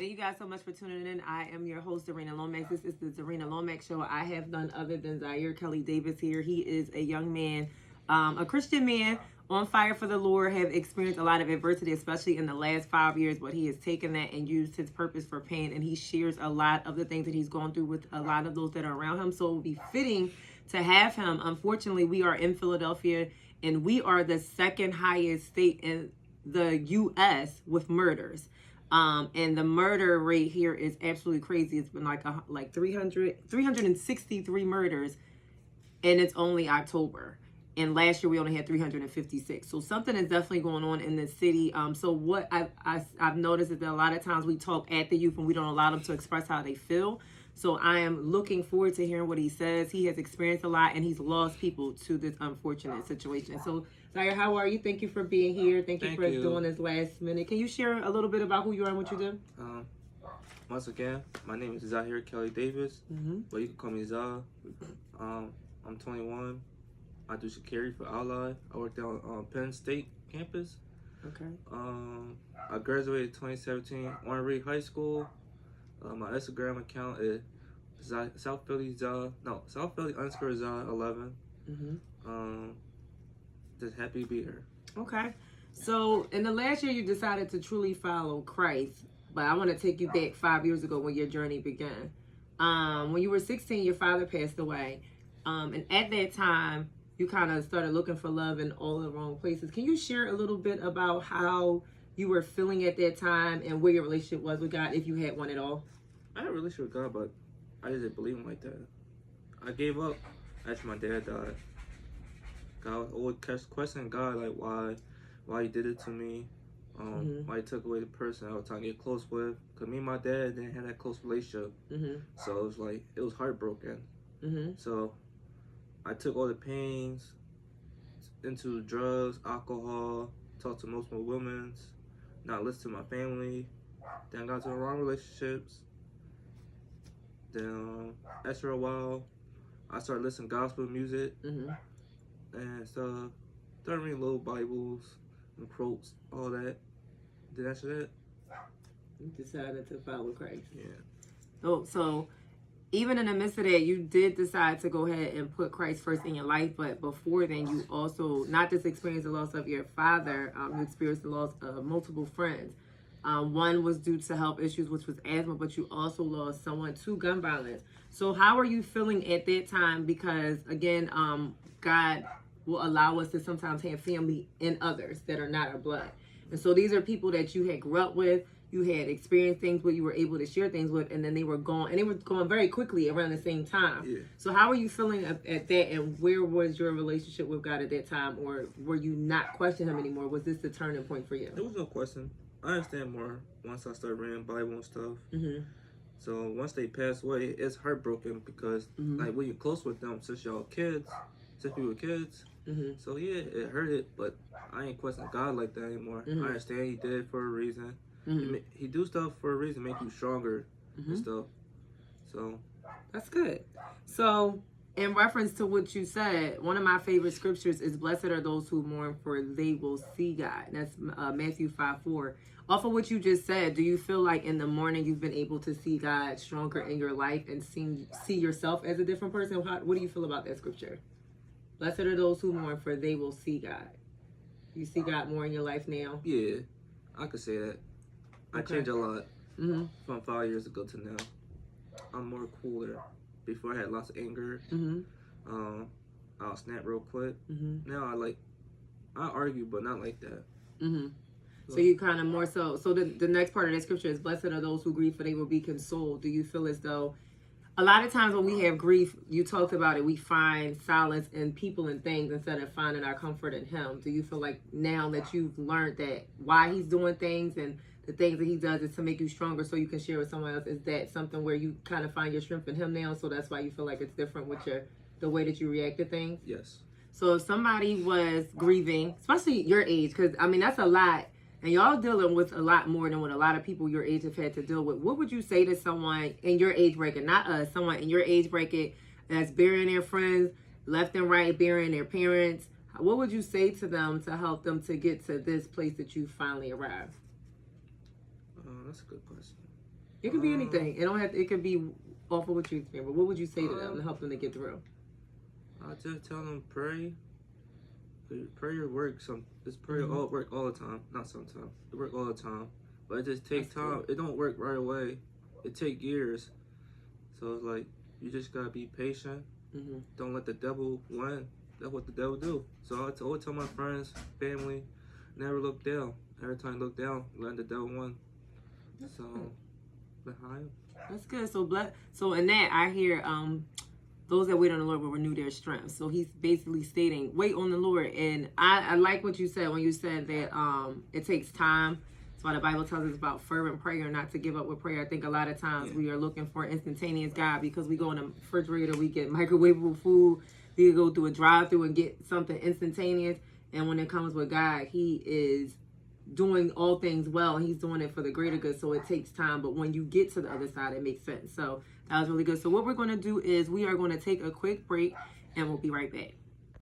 Thank you guys so much for tuning in. I am your host, Zarina Lomax. This is the Zarina Lomax Show. I have none other than Zaire Kelly Davis here. He is a young man, a Christian man on fire for the Lord, have experienced a lot of adversity, especially in the last 5 years, but he has taken that and used his purpose for pain, and he shares a lot of the things that he's gone through with a lot of those that are around him. So it would be fitting to have him. Unfortunately, we are in Philadelphia, and we are the second highest state in the U.S. with murders. And the murder rate here is absolutely crazy. It's been like 363 murders, and it's only October. And last year we only had 356. So something is definitely going on in this city. So what I've noticed is that a lot of times we talk at the youth and we don't allow them to express how they feel. So I am looking forward to hearing what he says. He has experienced a lot, and he's lost people to this unfortunate situation. So Zaire, how are you? Thank you for being here. Thank you for doing this last minute. Can you share a little bit about who you are and what you do? Once again, my name is Zaire Kelly Davis, but you can call me Za. I'm 21. I do security for Ally. I work down on Penn State campus. Okay. I graduated 2017 Warren Reed High School. My Instagram account is South Philly _Za 11. Just happy to be here. Okay. So in the last year, you decided to truly follow Christ, but I want to take you back 5 years ago when your journey began. When you were 16, your father passed away, and at that time, you kind of started looking for love in all the wrong places. Can you share a little bit about how you were feeling at that time and where your relationship was with God, if you had one at all? I had a relationship with God, but I just didn't believe him like that. I gave up after my dad died. God always kept questioning God, like why he did it to me, why he took away the person I was trying to get close with. Cause me and my dad didn't have that close relationship, so it was like it was heartbroken. So I took all the pains into drugs, alcohol, talked to multiple women, not listen to my family. Then I got to the wrong relationships. Then after a while, I started listening to gospel music and stuff. Started reading little Bibles and quotes, all that. Then after that, you decided to follow Christ. Yeah. Oh, so even in the midst of that, you did decide to go ahead and put Christ first in your life. But before then, you also not just experienced the loss of your father, you experienced the loss of multiple friends. One was due to health issues, which was asthma, but you also lost someone to gun violence. So how are you feeling at that time? Because again, God will allow us to sometimes have family in others that are not our blood. And so these are people that you had grew up with, you had experienced things with, you were able to share things with, and then they were gone, and they were going very quickly around the same time. Yeah. So how are you feeling at that, and where was your relationship with God at that time, or were you not questioning him anymore? Was this the turning point for you? There was no question. I understand more once I started reading Bible and stuff. So once they passed away, it's heartbroken because like when you're close with them since y'all kids, since we were kids. So yeah, it hurted, but I ain't questioning God like that anymore. I understand he did it for a reason. He do stuff for a reason, make you stronger and stuff. So that's good. So in reference to what you said, one of my favorite scriptures is "Blessed are those who mourn, for they will see God." That's Matthew 5:4. Off of what you just said, do you feel like in the morning you've been able to see God stronger in your life and see yourself as a different person? What do you feel about that scripture? Blessed are those who mourn, for they will see God. You see God more in your life now? Yeah, I could say that. I changed a lot from 5 years ago to now. I'm more cooler. Before I had lots of anger. I'll snap real quick. Now I argue, but not like that. So you kind of more so. So the next part of that scripture is, "Blessed are those who grieve, for they will be consoled." Do you feel as though a lot of times when we have grief, you talked about it, we find solace in people and things instead of finding our comfort in him? Do you feel like now that you've learned that why he's doing things and the things that he does is to make you stronger so you can share with someone else, is that something where you kind of find your strength in him now, so that's why you feel like it's different with the way that you react to things? Yes. So if somebody was grieving, especially your age, because I mean that's a lot, and y'all dealing with a lot more than what a lot of people your age have had to deal with, what would you say to someone in your age bracket, not us, someone in your age bracket that's burying their friends left and right, burying their parents? What would you say to them to help them to get to this place that you finally arrived? That's a good question. It could be anything. It don't have to, it could be off of what you experience. But what would you say to them to help them to get through? I just tell them pray. Prayer works. It's prayer work all the time. Not sometimes. It work all the time. But it just takes time. It don't work right away. It take years. So it's like you just gotta be patient. Don't let the devil win. That's what the devil do. So I always tell my friends, family, never look down. Every time you look down, let the devil win. So behind. That's good. So in that I hear those that wait on the Lord will renew their strength. So he's basically stating, wait on the Lord. And I like what you said when you said that it takes time. That's why the Bible tells us about fervent prayer, not to give up with prayer. I think a lot of times we are looking for instantaneous God because we go in the refrigerator, we get microwavable food, we go through a drive-through and get something instantaneous. And when it comes with God, he is doing all things well, and he's doing it for the greater good. So it takes time, but when you get to the other side, it makes sense. So that was really good. So what we're going to do is we are going to take a quick break, and we'll be right back.